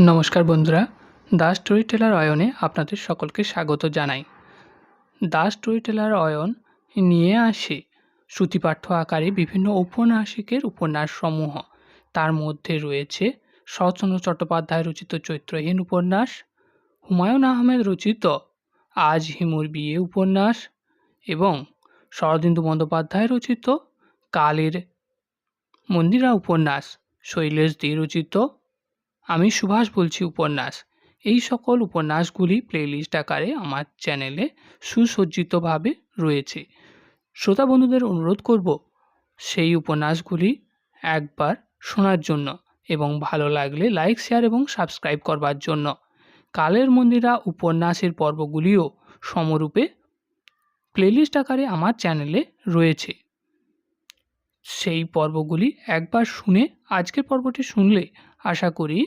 নমস্কার বন্ধুরা, the story teller অয়নে আপনাদের সকলকে স্বাগত জানাই। দ্য স্টোরি টেলার অয়ন নিয়ে আসে শ্রুতিপাঠ্য আকারে বিভিন্ন ঔপন্যাসিকের উপন্যাসসমূহ। তার মধ্যে রয়েছে শরৎচন্দ্র চট্টোপাধ্যায় রচিত চৈত্রহীন উপন্যাস, হুমায়ুন আহমেদ রচিত আজ হিমুর বিয়ে উপন্যাস এবং শরদিন্দু বন্দ্যোপাধ্যায় রচিত কালের মন্দিরা উপন্যাস, শৈলেশ দে রচিত আমি সুভাষ বলছি উপন্যাস। এই সকল উপন্যাসগুলি প্লেলিস্ট আকারে আমার চ্যানেলে সুসজ্জিতভাবে রয়েছে। শ্রোতা বন্ধুদের অনুরোধ করব সেই উপন্যাসগুলি একবার শোনার জন্য এবং ভালো লাগলে লাইক, শেয়ার এবং সাবস্ক্রাইব করবার জন্য। কালের মন্দিরা উপন্যাসের পর্বগুলিও সমরূপে প্লেলিস্ট আকারে আমার চ্যানেলে রয়েছে। সেই পর্বগুলি একবার শুনে আজকের পর্বটি শুনলে আশা করি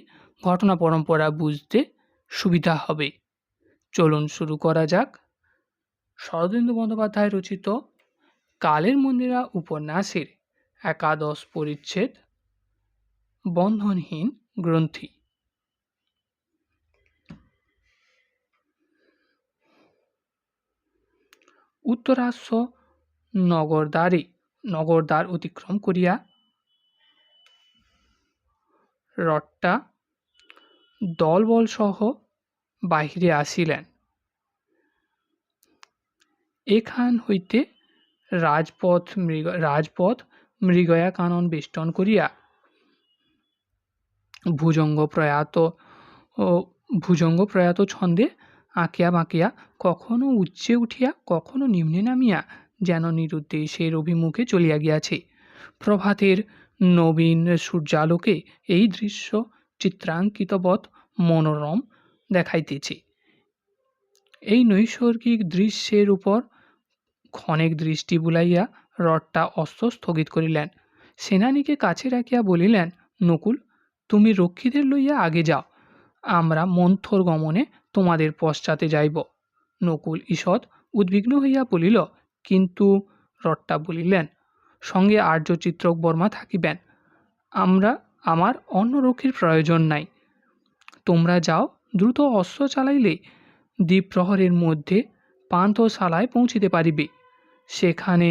ঘটনা পরম্পরা বুঝতে সুবিধা হবে। চলুন শুরু করা যাক। শরদিন্দু বন্দ্যোপাধ্যায় রচিত কালের মন্দিরা উপন্যাসের একাদশ পরিচ্ছেদ বন্ধনহীন গ্রন্থি। উত্তরাশ্ব নগরদ্বার অতিক্রম করিয়া রট্টা দলবলসহ বাহিরে আসিলেন। এখান হইতে রাজপথ মৃগয়া কানন বেষ্টন করিয়া ভুজঙ্গ প্রয়াত ছন্দে আঁকিয়া বাঁকিয়া কখনো উচ্চে উঠিয়া কখনো নিম্নে নামিয়া যেন নিরুদ্দেশের অভিমুখে চলিয়া গিয়াছে। প্রভাতের নবীন সূর্যালোকে এই দৃশ্য চিত্রাঙ্কিতবৎ মনোরম দেখাইতেছে। এই নৈসর্গিক দৃশ্যের উপর ক্ষণেক দৃষ্টি বুলাইয়া রথটা অস্ত্র স্থগিত করিলেন। সেনানীকে কাছে রাখিয়া বলিলেন, নকুল, তুমি রক্ষীদের লইয়া আগে যাও, আমরা মন্থর গমনে তোমাদের পশ্চাতে যাইব। নকুল ঈষৎ উদ্বিগ্ন হইয়া বলিল, কিন্তু রথটা বলিলেন, সঙ্গে আর্য চিত্রক বর্মা থাকিবেন, আমার অন্য রক্ষীর প্রয়োজন নাই। তোমরা যাও, দ্রুত অস্ত্র চালাইলে দ্বীপ্রহরের মধ্যে পান্থশালায় পৌঁছিতে পারিবে। সেখানে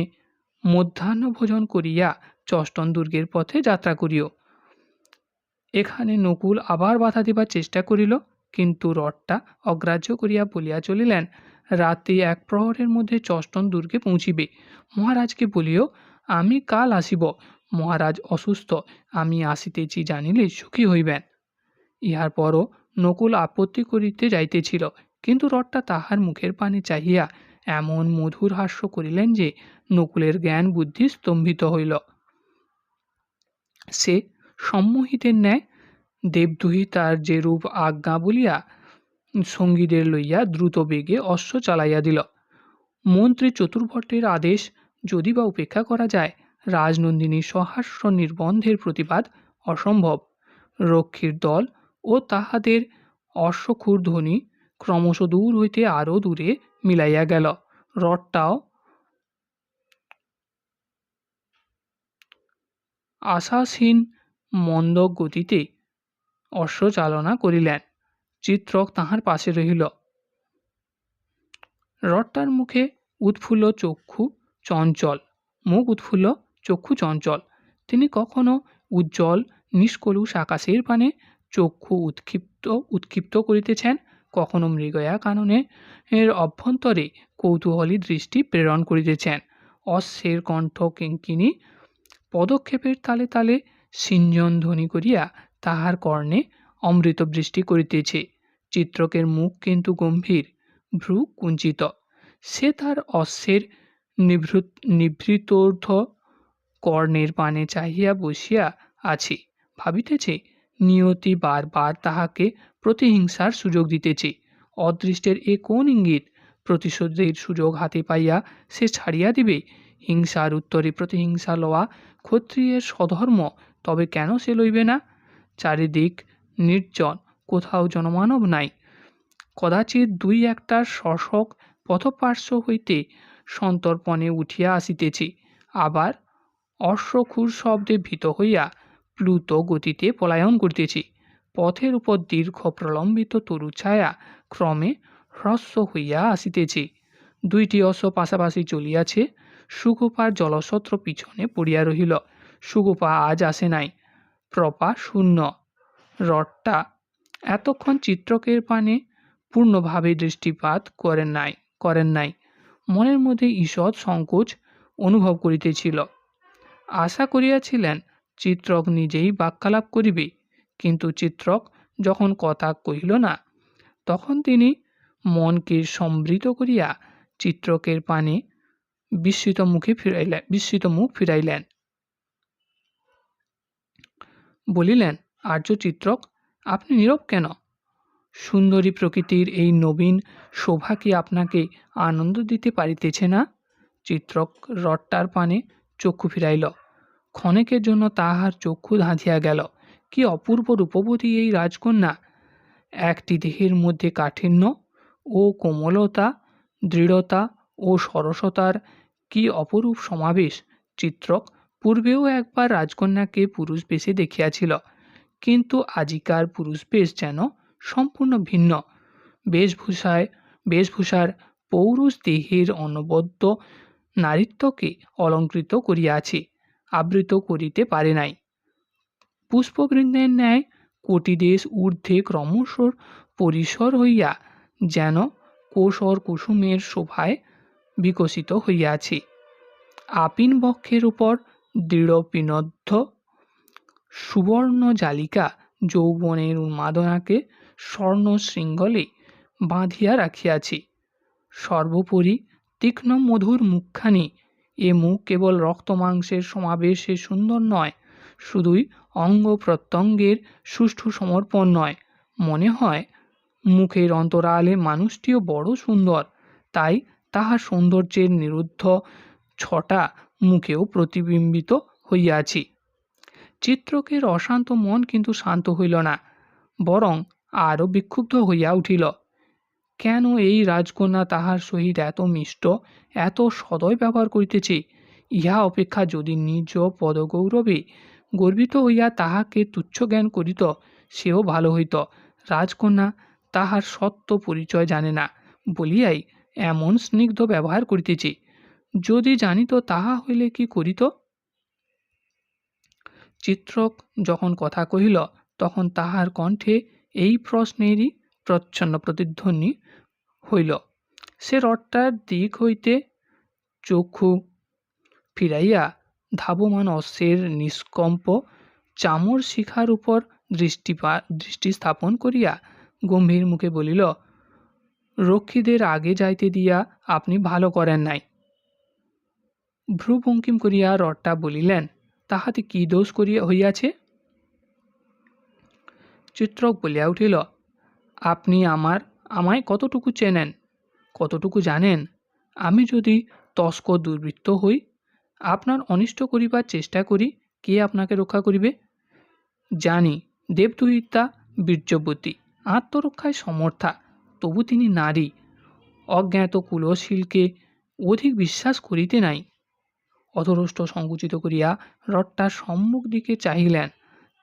মধ্যাহ্ন ভোজন করিয়া চষ্টন দুর্গের পথে যাত্রা করিও। এখানে নকুল আবার বাধা দিবার চেষ্টা করিল, কিন্তু রথটা অগ্রাহ্য করিয়া বলিয়া চলিলেন, রাতে এক প্রহরের মধ্যে চষ্টন দুর্গে পৌঁছিবে। মহারাজকে বলিও আমি কাল আসিব। মহারাজ অসুস্থ, আমি আসিতেছি জানিলে সুখী হইবেন। ইহার পরও নকুল আপত্তি করিতে যাইতেছিল, কিন্তু রথটা তাহার মুখের পানে চাহিয়া এমন মধুর হাস্য করিলেন যে নকুলের জ্ঞান বুদ্ধি স্তম্ভিত হইল। সে সম্মোহিতের ন্যায় দেবদুহিতার যে রূপ আজ্ঞা বলিয়া সঙ্গীদের লইয়া দ্রুত বেগে অশ্ব চালাইয়া দিল। মন্ত্রী চতুর্ভট্টের আদেশ যদি বা উপেক্ষা করা যায়, রাজনন্দিনীর সহাস্য নির্বন্ধের প্রতিবাদ অসম্ভব। রক্ষীর দল ও তাহাদের অশ্বক্ষুর ধ্বনি ক্রমশ দূর হইতে আরও দূরে মিলাইয়া গেল। রথটাও আশাসীন মন্দ গতিতে অশ্ব চালনা করিলেন। চিত্রক তাহার পাশে রহিল। রথটার মুখে উৎফুল্ল চক্ষু চঞ্চল। তিনি কখনো উজ্জ্বল নিষ্কলুষ আকাশের পানে চক্ষু উৎক্ষিপ্ত করিতেছেন, কখনো মৃগয়া কাননের অভ্যন্তরে কৌতূহলী দৃষ্টি প্রেরণ করিতেছেন। অশ্বের কণ্ঠ কিঙ্কিণী পদক্ষেপের তালে তালে সিঞ্জন ধ্বনি করিয়া তাহার কর্ণে অমৃত বৃষ্টি করিতেছে। চিত্রকের মুখ কিন্তু গম্ভীর, ভ্রু কুঞ্চিত। সে তার অশ্বের নিভৃতোর্ধ্ব কর্ণের পানে চাহিয়া বসিয়া আছে, ভাবিতেছে নিয়তি বারবার তাহাকে প্রতিহিংসার সুযোগ দিতেছে। অদৃষ্টের এ কোন ইঙ্গিত? প্রতিশোধের সুযোগ হাতে পাইয়া সে ছাড়িয়া দিবে। হিংসার উত্তরে প্রতিহিংসা লওয়া ক্ষত্রিয়ের স্বধর্ম, তবে কেন সে লইবে না? চারিদিক নির্জন, কোথাও জনমানব নাই। কদাচিৎ দুই একটা শশক পথপার্শ্ব হইতে সন্তর্পণে উঠিয়া আসিতেছে, আবার অশ্বক্ষুর শব্দে ভীত হইয়া প্লুত গতিতে পলায়ন করিতেছে। পথের উপর দীর্ঘ প্রলম্বিত তরু ছায়া ক্রমে হ্রস্ব হইয়া আসিতেছে। দুইটি অশ্ব পাশাপাশি চলিয়াছে। সুগোপার জলছত্র পিছনে পড়িয়া রহিল। সুগোপা আজ আসে নাই। প্রপা শূন্য। রথটা এতক্ষণ চিত্রকের পানে পূর্ণভাবে দৃষ্টিপাত করেন নাই। মনের মধ্যে ঈষৎ সংকোচ অনুভব করিতেছিল। আশা করিয়াছিলেন চিত্রক নিজেই বাক্যালাপ করিবে, কিন্তু চিত্রক যখন কথা কহিল না, তখন তিনি মনকে সম্বৃত করিয়া চিত্রকের পানে বিস্মিত মুখ ফিরাইলেন। বলিলেন, আর্য চিত্রক, আপনি নীরব কেন? সুন্দরী প্রকৃতির এই নবীন শোভা কি আপনাকে আনন্দ দিতে পারিতেছে না? চিত্রক রথটার পানে চক্ষু ফিরাইল। ক্ষণেকের জন্য তাহার চক্ষু ধাঁধিয়া গেল। কি অপূর্ব রূপবতী এই রাজকন্যা! একটি দেহের মধ্যে কাঠিন্য ও কোমলতা, দৃঢ়তা ও সরসতার কি অপরূপ সমাবেশ! চিত্রক পূর্বেও একবার রাজকন্যাকে পুরুষ বেশে দেখিয়াছিল, কিন্তু আজিকার পুরুষ বেশ যেন সম্পূর্ণ ভিন্ন। বেশভূষার পৌরুষ দেহের অনবদ্য নারীত্বকে অলঙ্কৃত করিয়াছে, আবৃত করিতে পারে নাই। পুষ্পবৃন্দের ন্যায় কোটিদেশ ঊর্ধ্বে ক্রমশ পরিসর হইয়া যেন কোসর কুসুমের শোভায় বিকশিত হইয়াছে। আপিন বক্ষের উপর দৃঢ় পিনদ্ধ সুবর্ণ জালিকা যৌবনের উন্মাদনাকে স্বর্ণ শৃঙ্গলে বাঁধিয়া রাখিয়াছে। সর্বোপরি তীক্ষ্ণ মধুর মুখখানি। এ মুখ কেবল রক্ত মাংসের সমাবেশে সুন্দর নয়, শুধুই অঙ্গ প্রত্যঙ্গের সুষ্ঠু সমর্পণ নয়, মনে হয় মুখের অন্তরালে মানুষটিও বড় সুন্দর, তাই তাহার সৌন্দর্যের নিরুদ্ধ ছটা মুখেও প্রতিবিম্বিত হইয়াছে। চিত্রকের অশান্ত মন কিন্তু শান্ত হইল না, বরং আরও বিক্ষুব্ধ হইয়া উঠিল। কেন এই রাজকন্যা তাহার সহিত এত মিষ্ট, এত সদয় ব্যবহার করিতেছে? ইহা অপেক্ষা যদি নিজ পদগৌরবে গর্বিত হইয়া তাহাকে তুচ্ছ জ্ঞান করিত, সেও ভালো হইত। রাজকন্যা তাহার সত্য পরিচয় জানে না বলিয়াই এমন স্নিগ্ধ ব্যবহার করিতেছে। যদি জানিত তাহা হইলে কি করিত? চিত্রক যখন কথা কহিল, তখন তাহার কণ্ঠে এই প্রশ্নেরই প্রচ্ছন্ন প্রতিধ্বনি হইল। সে রথটার দিক হইতে চক্ষু ফিরাইয়া ধাবমান অশ্বের নিষ্কম্প চামর শিখার উপর দৃষ্টি স্থাপন করিয়া গম্ভীর মুখে বলিল, রক্ষীদের আগে যাইতে দিয়া আপনি ভালো করেন নাই। ভ্রুভঙ্কিম করিয়া রথটা বলিলেন, তাহাতে কি দোষ হইয়াছে? চিত্রক বলিয়া উঠিল, আপনি আমায় কতটুকু চেনেন, কতটুকু জানেন? আমি যদি তস্কর দুর্বৃত্ত হই, আপনার অনিষ্ট করিবার চেষ্টা করি, কে আপনাকে রক্ষা করিবে? জানি দেবদুহিতা বীর্যবতী, আত্মরক্ষায় সমর্থা, তবু তিনি নারী। অজ্ঞাত কুলশীলকে অধিক বিশ্বাস করিতে নাই। অধরষ্ট সংকুচিত করিয়া রথটার সম্মুখ দিকে চাহিলেন।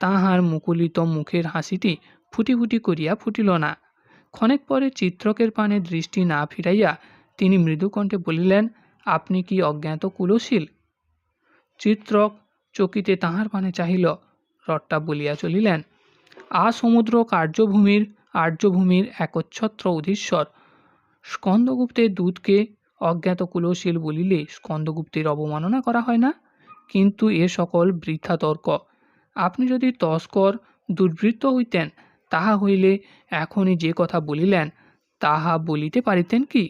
তাহার মুকুলিত মুখের হাসিটি ফুটি ফুটি করিয়া ফুটিল না। ক্ষণেক পরে চিত্রকের পানে দৃষ্টি না ফিরাইয়া তিনি মৃদুকণ্ঠে বলিলেন, আপনি কি অজ্ঞাত কুলশীল? চিত্রক চকিতে তাহার পানে চাহিল। রথটা বলিয়া চলিলেন, সমুদ্র আর্যভূমির একচ্ছত্র অধীশ্বর স্কন্দগুপ্তের দূতকে অজ্ঞাত কুলশীল বলিলে স্কন্দগুপ্তের অবমাননা করা হয় না? কিন্তু এ সকল বৃথা তর্ক। আপনি যদি তস্কর দুর্বৃত্ত হইতেন, তাহা হইলে এখনই যে কথা বলিলেন তাহা বলিতে পারিতেন কি?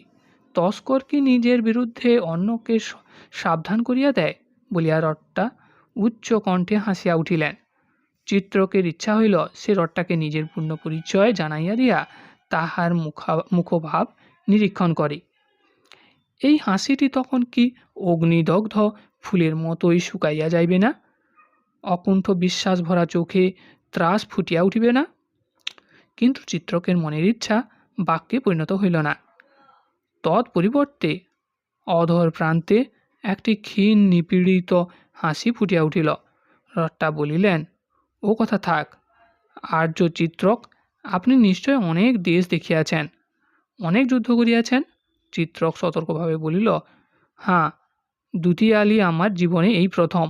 তস্কর কি নিজের বিরুদ্ধে অন্যকে সাবধান করিয়া দেয়? বলিয়া রথটা উচ্চ কণ্ঠে হাসিয়া উঠিলেন। চিত্রকের ইচ্ছা হইল সে রথটাকে নিজের পূর্ণ পরিচয় জানাইয়া দিয়া তাহার মুখভাব নিরীক্ষণ করে। এই হাসিটি তখন কি অগ্নিদগ্ধ ফুলের মতোই শুকাইয়া যাইবে না? অকুণ্ঠ বিশ্বাস ভরা চোখে ত্রাস ফুটিয়া উঠিবে না? কিন্তু চিত্রকের মনের ইচ্ছা বাক্যে পরিণত হইল না। তৎপরিবর্তে অধর প্রান্তে একটি ক্ষীণ নিপীড়িত হাসি ফুটিয়া উঠিল। রথটা বলিলেন, ও কথা থাক, আর্য চিত্রক, আপনি নিশ্চয় অনেক দেশ দেখিয়াছেন, অনেক যুদ্ধ করিয়াছেন? চিত্রক সতর্কভাবে বলিল, হাঁ, দুটিয়ালি আমার জীবনে এই প্রথম।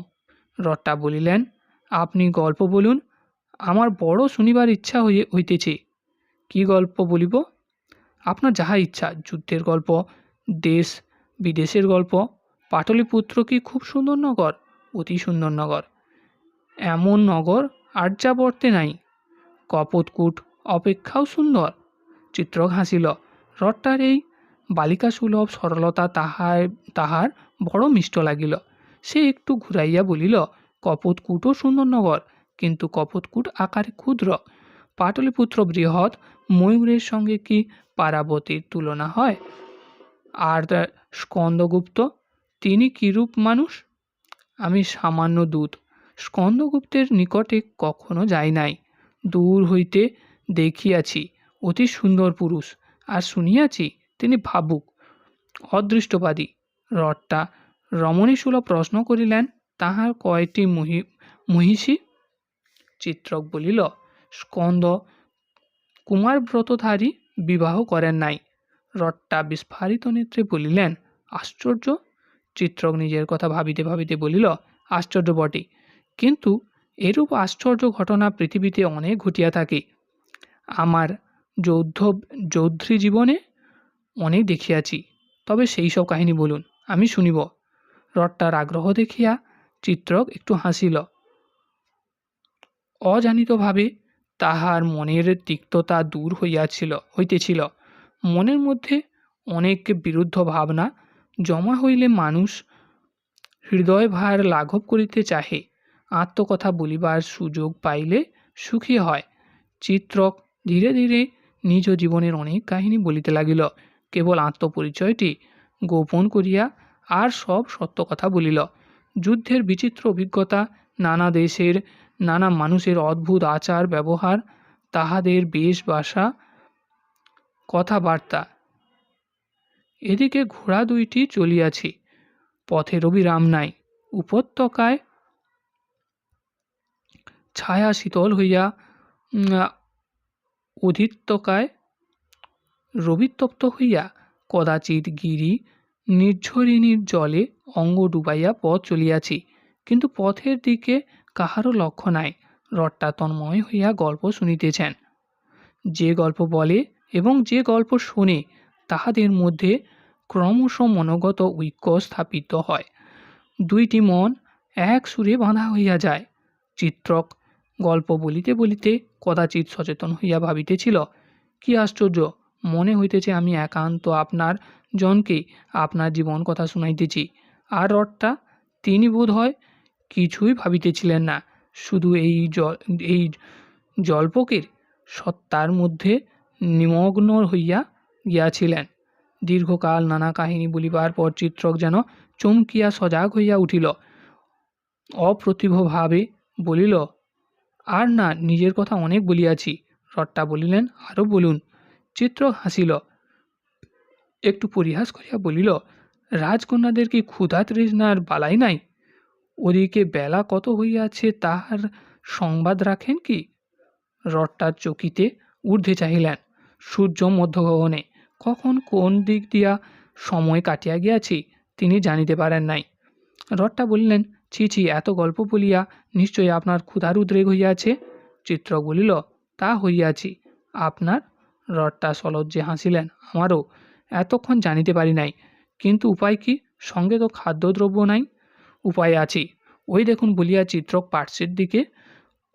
রট্টা বলিলেন, আপনি গল্প বলুন, আমার বড় শুনিবার ইচ্ছা হইতেছে। কি গল্প বলিব? আপনার যাহা ইচ্ছা, যুদ্ধের গল্প, দেশ বিদেশের গল্প। পাটলিপুত্র কি খুব সুন্দর নগর? অতি সুন্দর নগর। এমন নগর আর্যাবর্তে নাই। কপোতকূট অপেক্ষাও সুন্দর। চিত্রক হাসিল। রট্টার এই বালিকাসুলভ সরলতা তাহার বড় মিষ্ট লাগিল। সে একটু ঘুরাইয়া বলিল, কপোতকূটও সুন্দর নগর, কিন্তু কপোতকূট আকারে ক্ষুদ্র। পাটলিপুত্র বৃহৎ, ময়ূরের সঙ্গে কি পারাবতীর তুলনা হয়? আর স্কন্দগুপ্ত, তিনি কিরূপ মানুষ? আমি সামান্য দূত, স্কন্দগুপ্তের নিকটে কখনো যাই নাই। দূর হইতে দেখিয়াছি অতি সুন্দর পুরুষ, আর শুনিয়াছি তিনি ভাবুক, অদৃষ্টবাদী। রট্টা রমণীসুলভ প্রশ্ন করিলেন, তাহার কয়টি মহিষী? চিত্রক বলিল, স্কন্দ কুমারব্রতধারী বিবাহ করেন নাই। রট্টা বিস্ফারিত নেত্রে বলিলেন, আশ্চর্য। চিত্রক নিজের কথা ভাবিতে ভাবিতে বলিল, আশ্চর্য বটে, কিন্তু এরূপ আশ্চর্য ঘটনা পৃথিবীতে অনেক ঘটিয়া থাকে। আমার যৌধ্রী জীবনে অনেক দেখিয়াছি। তবে সেই সব কাহিনী বলুন, আমি শুনিব। রট্টার আগ্রহ দেখিয়া চিত্রক একটু হাসিল। অজানিতভাবে তাহার মনের তিক্ততা দূর হইতেছিল। মনের মধ্যে অনেক বিরুদ্ধ ভাবনা জমা হইলে মানুষ হৃদয়ভার লাঘব করিতে চাহে, আত্মকথা বলিবার সুযোগ পাইলে সুখী হয়। চিত্রক ধীরে ধীরে নিজ জীবনের অনেক কাহিনী বলিতে লাগিল। কেবল আত্মপরিচয়টি গোপন করিয়া আর সব সত্য কথা বলিল। যুদ্ধের বিচিত্র অভিজ্ঞতা, নানা দেশের নানা মানুষের অদ্ভুত আচার ব্যবহার, তাহাদের বেশ বাসা, কথাবার্তা। এদিকে ঘোড়া দুইটি চলিয়াছি, পথের অবিরাম নাই। উপত্যকায় ছায়া শীতল হইয়া অধিত্যকায় রবিতপ্ত হইয়া কদাচিৎ গিরি নির্ঝরিণীর জলে অঙ্গ ডুবাইয়া পথ চলিয়াছি, কিন্তু পথের দিকে কাহারও লক্ষ্য নাই। রট্টা তন্ময় হইয়া গল্প শুনিতেছেন। যে গল্প বলে এবং যে গল্প শোনে, তাহাদের মধ্যে ক্রমশ মনোগত ঐক্য স্থাপিত হয়। দুইটি মন এক সুরে বাঁধা হইয়া যায়। চিত্রক গল্প বলিতে বলিতে কদাচিৎ সচেতন হইয়া ভাবিতেছিল, কি আশ্চর্য, মনে হইতেছে আমি একান্ত আপনার জনকে আপনার জীবন কথা শুনাইতেছি। আর রট্টা, তিনি বোধ হয় কিছুই ভাবিতেছিলেন না, শুধু এই জল্পকের সত্তার মধ্যে নিমগ্ন হইয়া গিয়াছিলেন। দীর্ঘকাল নানা কাহিনী বলিবার পর চিত্রক যেন চমকিয়া সজাগ হইয়া উঠিল। অপ্রতিভভাবে বলিল, আর না, নিজের কথা অনেক বলিয়াছি। রট্টা বলিলেন, আরও বলুন। চিত্রক হাসিল, একটু পরিহাস করিয়া বলিল, রাজকন্যাদের কি ক্ষুধা তৃষ্ণার বালাই নাই? ওদিকে বেলা কত হইয়াছে তাহার সংবাদ রাখেন কি? রট্টা চকিতে ঊর্ধ্বে চাহিলেন। সূর্য মধ্যগগনে, কখন কোন দিক দিয়া সময় কাটিয়া গিয়াছি তিনি জানিতে পারেন নাই। রট্টা বলিলেন, ছি ছি, এত গল্প বলিয়া নিশ্চয়ই আপনার ক্ষুধার উদ্রেক হইয়াছে। চিত্রক বলিল, তা হইয়াছি। আপনার? রট্টা সলজ্জে হাসিলেন, আমারও। এতক্ষণ জানিতে পারি নাই, কিন্তু উপায় কি? সঙ্গে তো খাদ্যদ্রব্য নাই। উপায় আছে, ওই দেখুন বলিয়া চিত্রক পার্শ্বের দিকে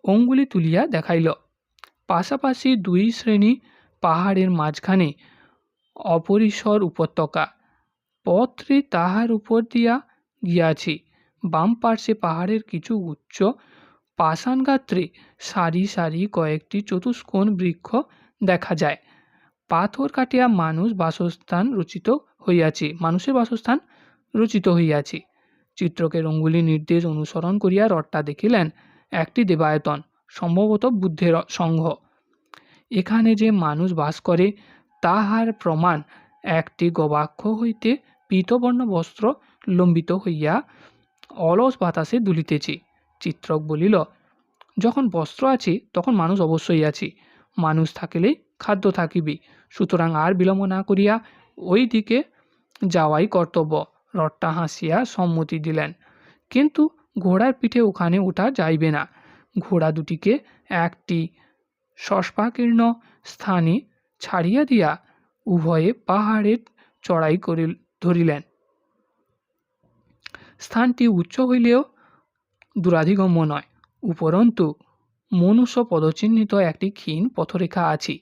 অঙ্গুলি তুলিয়া দেখাইল। পাশাপাশি দুই শ্রেণী পাহাড়ের মাঝখানে অপরিসর উপত্যকা, পথটি তাহার উপর দিয়া গিয়াছে। বাম পার্শ্বে পাহাড়ের কিছু উচ্চ পাষাণগাত্রে সারি সারি কয়েকটি চতুষ্কোণ বৃক্ষ দেখা যায়। পাথর কাটিয়া মানুষের বাসস্থান রচিত হইয়াছে। চিত্রকের অঙ্গুলি নির্দেশ অনুসরণ করিয়া রট্টা দেখিলেন একটি দেবায়তন, সম্ভবত বুদ্ধের সংঘ। এখানে যে মানুষ বাস করে তাহার প্রমাণ একটি গবাক্ষ হইতে পীতবর্ণ বস্ত্র লম্বিত হইয়া অলস বাতাসে দুলিতেছে। চিত্রক বলিল, যখন বস্ত্র আছে তখন মানুষ অবশ্যই আছে, মানুষ থাকিলেই খাদ্য থাকিবে, সুতরাং আর বিলম্ব না করিয়া ওই দিকে যাওয়াই কর্তব্য। রট্টা হাসিয়া সম্মতি দিলেন, কিন্তু ঘোড়ার পিঠে ওখানে ওঠা যাইবে না। ঘোড়া দুটিকে একটি শস্পাকীর্ণ স্থানে ছাড়িয়া দিয়া উভয়ে পাহাড়ের চড়াই ধরিলেন। স্থানটি উচ্চ হইলেও দূরাধিগম্য নয়, উপরন্তু মনুষ্য পদচিহ্নিত একটি ক্ষীণ পথরেখা আছে।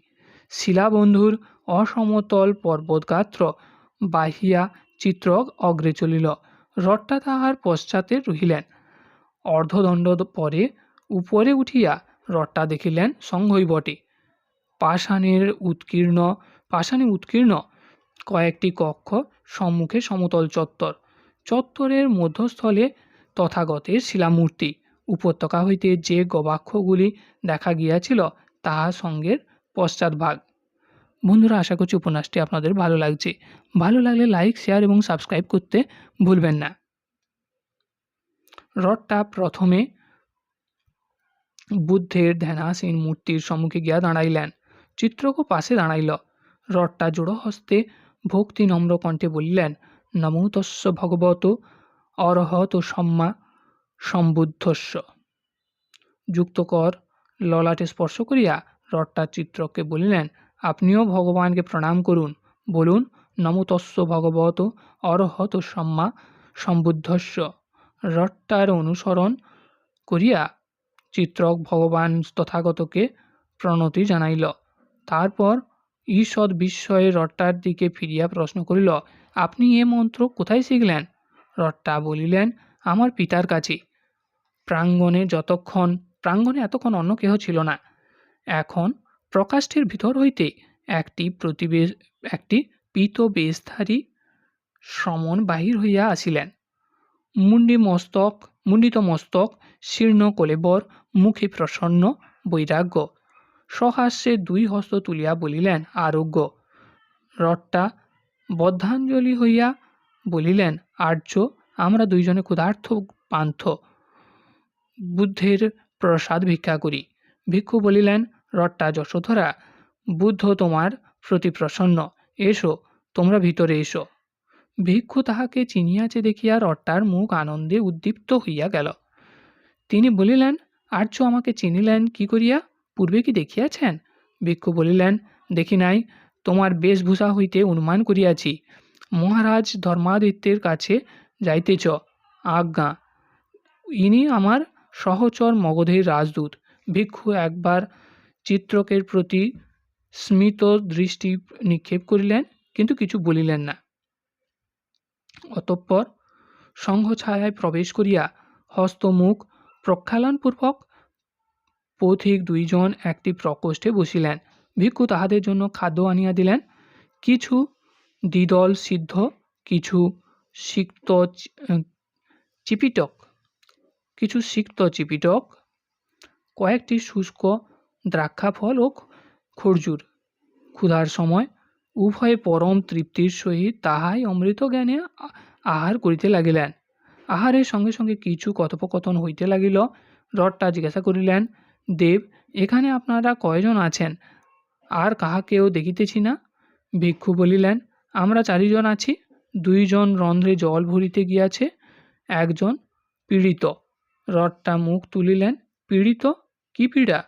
শিলাবন্ধুর অসমতল পর্বতগাত্র বাহিয়া চিত্রক অগ্রে চলিল, রট্টা তাহার পশ্চাতে রহিলেন। অর্ধদণ্ড পরে উপরে উঠিয়া রট্টা দেখিলেন সংঘই বটে। পাষাণে উৎকীর্ণ কয়েকটি কক্ষ, সম্মুখে সমতল চত্বর, চত্বরের মধ্যস্থলে তথাগতের শিলামূর্তি, উপত্যকা হইতে যে গবাক্ষগুলি দেখা গিয়াছিল তাহা সঙ্গের পশ্চাৎভাগ। বন্ধুরা, আশা করছি উপন্যাসটি আপনাদের ভালো লাগছে। ভালো লাগলে লাইক, শেয়ার এবং সাবস্ক্রাইব করতে ভুলবেন না। রট্টা প্রথমে বুদ্ধের ধ্যানাসীন মূর্তির সম্মুখে গিয়া দাঁড়াইলেন। চিত্রকও পাশে দাঁড়াইল। রট্টা জোড়হস্তে ভক্তি নম্র কণ্ঠে বলিলেন, নমো তস্য ভগবত অরহত সম্মা সম্বুদ্ধস্য। যুক্তকর ললাটে স্পর্শ করিয়া রট্টা চিত্রককে বলিলেন, আপনিও ভগবানকে প্রণাম করুন, বলুন নমো তস্য ভগবত অরহত সম্মা সম্বুদ্ধস্য। রট্টার অনুসরণ করিয়া চিত্রক ভগবান তথাগতকে প্রণতি জানাইল। তারপর ঈষৎ বিস্ময়ে রট্টার দিকে ফিরিয়া প্রশ্ন করিল, আপনি এ মন্ত্র কোথায় শিখলেন? রট্টা বলিলেন, আমার পিতার কাছে। প্রাঙ্গণে এতক্ষণ অন্য কেহ ছিল না। এখন প্রকাষ্ঠের ভিতর হইতে একটি পীত বেশধারী শ্রমণ বাহির হইয়া আসিলেন। মুণ্ডিত মস্তক, শীর্ণ কলেবর, মুখে প্রসন্ন বৈরাগ্য, সহাস্যে দুই হস্ত তুলিয়া বলিলেন, আরোগ্য। রট্টা বদ্ধাঞ্জলি হইয়া বলিলেন, আর্য, আমরা দুইজনে ক্ষুধার্ত পান্থ, বুদ্ধের প্রসাদ ভিক্ষা করি। ভিক্ষু বলিলেন, রট্টা যশোধরা, বুদ্ধ তোমার প্রতি প্রসন্ন, এসো, তোমরা ভিতরে এসো। ভিক্ষু তাহাকে চিনিয়াছে দেখিয়া রট্টার মুখ আনন্দে উদ্দীপ্ত হইয়া গেল। তিনি বলিলেন, আর্য আমাকে চিনিলেন কি করিয়া? পূর্বে কি দেখিয়াছেন? ভিক্ষু বলিলেন, দেখি নাই, তোমার বেশভূষা হইতে অনুমান করিয়াছি। মহারাজ ধর্মাদিত্যের কাছে যাইতেছ, আজ্ঞা। ইনি আমার সহচর মগধের রাজদূত। ভিক্ষু একবার চিত্রকের প্রতি স্মিত দৃষ্টি নিক্ষেপ করিলেন, কিন্তু কিছু বলিলেন না। অতঃপর সংঘছায়ায় প্রবেশ করিয়া হস্তমুখ প্রক্ষালনপূর্বক পথিক দুইজন একটি প্রকোষ্ঠে বসিলেন। ভিক্ষু তাহাদের জন্য খাদ্য আনিয়া দিলেন। কিছু দ্বিদল সিদ্ধ, কিছু সিক্ত চিপিটক, কয়েকটি শুষ্ক দ্রাক্ষাফল ও খর্জুর। ক্ষুধার সময় উভয়ে পরম তৃপ্তির সহিত তাহাই অমৃত জ্ঞানে আহার করিতে লাগিলেন। আহারের সঙ্গে সঙ্গে কিছু কথোপকথন হইতে লাগিল। রট্টা জিজ্ঞাসা করিলেন, দেব, এখানে আপনারা কয়জন আছেন? আর কাহাকেও দেখিতেছি না। ভিক্ষু বলিলেন, আমরা 4 জন আছি। 2 জন রন্ধ্রে জল ভরিতে গিয়াছে, একজন পীড়িত। রট্টা মুখ তুলিলেন, পীড়িত? কি পীড়া?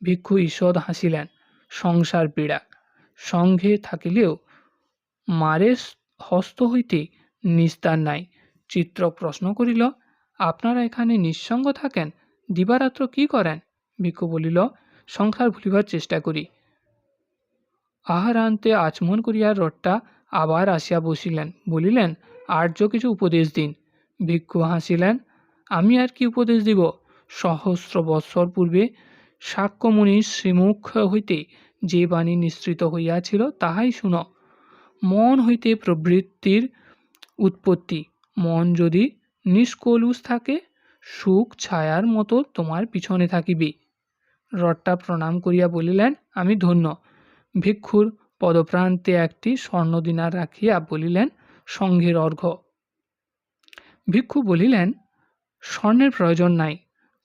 ভিক্ষু ঈষৎ হাসিলেন, সংসার পীড়া। সঙ্গে থাকিলেও মারের হস্ত হইতে নিস্তার নাই। চিত্রক প্রশ্ন করিল, আপনারা এখানে নিঃসঙ্গ থাকেন? দিবারাত্র কি করেন? ভিক্ষু বলিল, সংসার ভুলিবার চেষ্টা করি। আহারান্তে আচমন করিয়া রট্টা আবার আসিয়া বসিলেন। বলিলেন, আর্য, কিছু উপদেশ দিন। ভিক্ষু হাসিলেন, আমি আর কি উপদেশ দিব? সহস্র বৎসর পূর্বে শাক্যমুনির শ্রীমুখ হইতে যে বাণী নিঃসৃত হইয়াছিল তাহাই শুন। মন হইতে প্রবৃত্তির উৎপত্তি। মন যদি নিষ্কলুষ থাকে, সুখ ছায়ার মতো তোমার পিছনে থাকিবে। রট্টা প্রণাম করিয়া বলিলেন, আমি ধন্য। ভিক্ষুর পদপ্রান্তে একটি স্বর্ণদিনার রাখিয়া বলিলেন, সঙ্ঘের অর্ঘ্য। ভিক্ষু বলিলেন, স্বর্ণের প্রয়োজন নাই,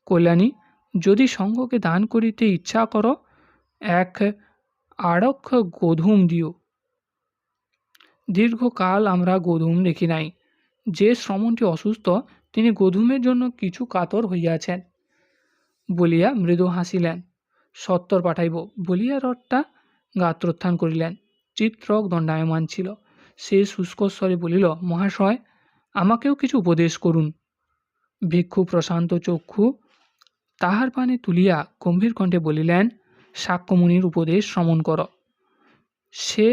কল্যাণী, যদি সঙ্গকে দান করিতে ইচ্ছা কর, এক আড়ক্ষ গোধূম দিও। দীর্ঘকাল আমরা গোধূম দেখি নাই। যে শ্রমণটি অসুস্থ, তিনি গোধূমের জন্য কিছু কাতর হইয়াছেন বলিয়া মৃদু হাসিলেন। সত্তর পাঠাইব বলিয়া রথটা গাত্রোত্থান করিলেন। চিত্রক দণ্ডায়মান ছিল। সে শুষ্ক স্বরে বলিল, মহাশয়, আমাকেও কিছু উপদেশ করুন। ভিক্ষু প্রশান্ত চক্ষু তাহার পানে তুলিয়া গম্ভীর কণ্ঠে বলিলেন, শাক্যমুনির উপদেশ শ্রবণ কর। সে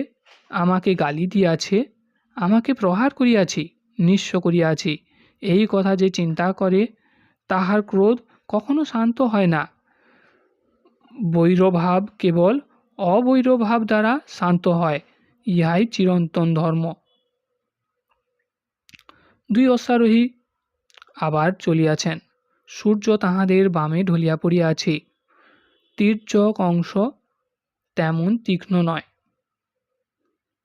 আমাকে গালি দিয়াছে, আমাকে প্রহার করিয়াছে, নিঃস্ব করিয়াছে, এই কথা যে চিন্তা করে তাহার ক্রোধ কখনো শান্ত হয় না। বৈরভাব কেবল অবৈরভাব দ্বারা শান্ত হয়, ইহাই চিরন্তন ধর্ম। দুই অশ্বারোহী আবার চলিয়াছেন। সূর্য তাহাদের বামে ঢলিয়া পড়িয়াছে। তীর্যক অংশ তেমন তীক্ষ্ণ নয়।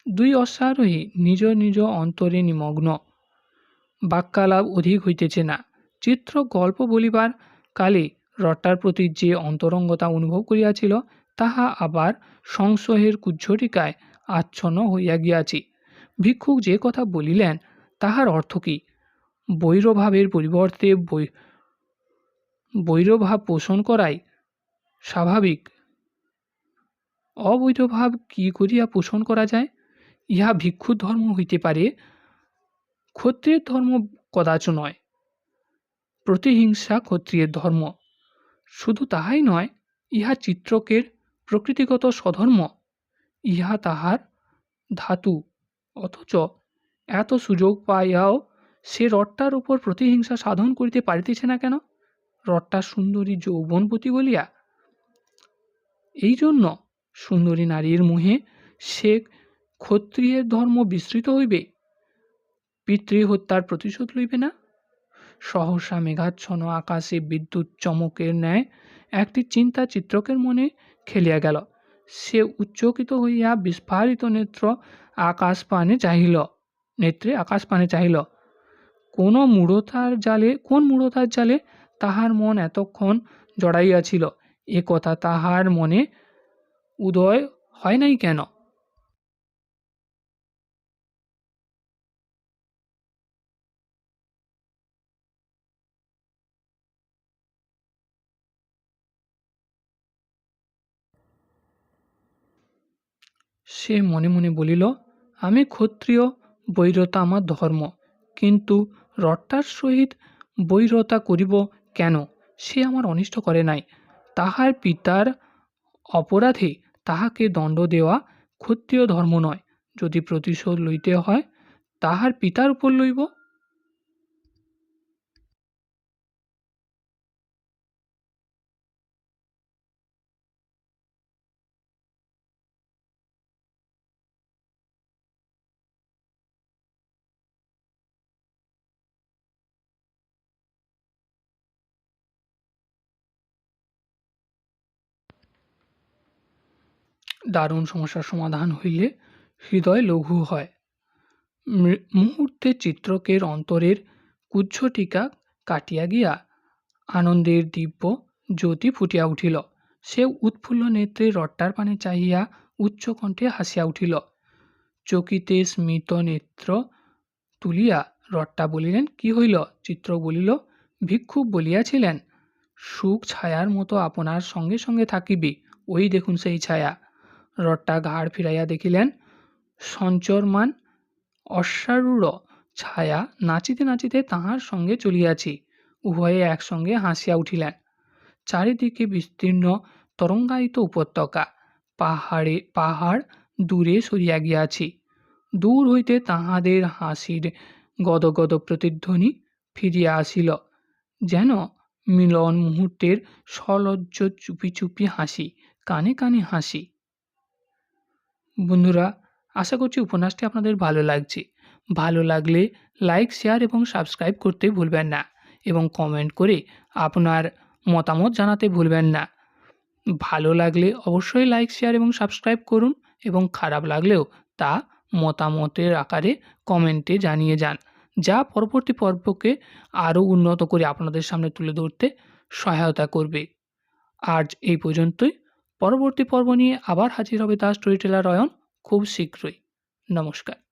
দুই অশ্বারোহী নিজ নিজ অন্তরে নিমগ্ন। বাক্যালাপ অধিক হইতেছে না। চিত্র গল্প বলিবার কালে রথটার প্রতি যে অন্তরঙ্গতা অনুভব করিয়াছিল, তাহা আবার সংশয়ের কুজ্ঝটিকায় আচ্ছন্ন হইয়া গিয়াছে। ভিক্ষুক যে কথা বলিলেন তাহার অর্থ কি? বৈরভাবের পরিবর্তে বৈরভাব পোষণ করাই স্বাভাবিক। অবৈধভাব কি করিয়া পোষণ করা যায়? ইহা ভিক্ষুর ধর্ম হইতে পারে, ক্ষত্রিয়ের ধর্ম কদাচ নয়। প্রতিহিংসা ক্ষত্রিয়ের ধর্ম। শুধু তাহাই নয়, ইহা চিত্রকের প্রকৃতিগত স্বধর্ম, ইহা তাহার ধাতু। অথচ এত সুযোগ পাইয়াও সে রথটার উপর প্রতিহিংসা সাধন করিতে পারিতেছে না কেন? রথটা সুন্দরী যৌবনবতী বলিয়া? এই জন্য সুন্দরী নারীর মোহে সে ক্ষত্রিয়ের ধর্ম বিস্তৃত হইবে, পিতৃহত্যার প্রতিশোধ লইবে না? সহসা মেঘাচ্ছন্ন আকাশে বিদ্যুৎ চমকের ন্যায় একটি চিন্তা চিত্রকের মনে খেলিয়া গেল। সে উচ্চকিত হইয়া বিস্ফারিত নেত্রে আকাশপানে চাহিল। কোন মূঢ়তার জালে তাহার মন এতক্ষণ জড়াইয়াছিল, এ কথা তাহার মনে উদয় হয় নাই কেন? সে মনে মনে বলিল, আমি ক্ষত্রিয়, বৈরতা আমার ধর্ম, কিন্তু রথটার সহিত বৈরতা করিব কেন? সে আমার অনিষ্ট করে নাই। তাহার পিতার অপরাধে তাহাকে দণ্ড দেওয়া ক্ষত্রিয় ধর্ম নয়। যদি প্রতিশোধ লইতে হয়, তাহার পিতার উপর লইব। দারুণ সমস্যার সমাধান হইলে হৃদয় লঘু হয়। মুহূর্তে চিত্রকের অন্তরের কুজ্ঝটিকা কাটিয়া গিয়া আনন্দের দিব্য জ্যোতি ফুটিয়া উঠিল। সে উৎফুল্ল নেত্রে রথটার পানে চাহিয়া উচ্চকণ্ঠে হাসিয়া উঠিল। চকিতে স্মিত নেত্র তুলিয়া রথটা বলিলেন, কি হইল? চিত্র বলিল, ভিক্ষুক বলিয়াছিলেন, সুখ ছায়ার মতো আপনার সঙ্গে সঙ্গে থাকিবে, ওই দেখুন সেই ছায়া। রথটা ঘাড় ফিরাইয়া দেখিলেন, সঞ্চরমান অশ্বারূঢ় ছায়া নাচিতে নাচিতে তাহার সঙ্গে চলিয়াছে। উভয়ে একসঙ্গে হাসিয়া উঠিলেন। চারিদিকে বিস্তীর্ণ তরঙ্গায়িত উপত্যকা, পাহাড় দূরে সরিয়া গিয়াছে। দূর হইতে তাহাদের হাসির গদগদ প্রতিধ্বনি ফিরিয়া আসিল, যেন মিলন মুহূর্তের সলজ্জ চুপি চুপি হাসি, কানে কানে হাসি। বন্ধুরা, আশা করছি উপন্যাসটি আপনাদের ভালো লাগছে। ভালো লাগলে লাইক, শেয়ার এবং সাবস্ক্রাইব করতে ভুলবেন না, এবং কমেন্ট করে আপনার মতামত জানাতে ভুলবেন না। ভালো লাগলে অবশ্যই লাইক, শেয়ার এবং সাবস্ক্রাইব করুন, এবং খারাপ লাগলেও তা মতামতের আকারে কমেন্টে জানিয়ে যান, যা পরবর্তী পর্বকে আরও উন্নত করে আপনাদের সামনে তুলে ধরতে সহায়তা করবে। আজ এই পর্যন্তই। পরবর্তী পর্ব নিয়ে আবার হাজির হবে দ্য স্টোরি টেলার অয়ন খুব শীঘ্রই। নমস্কার।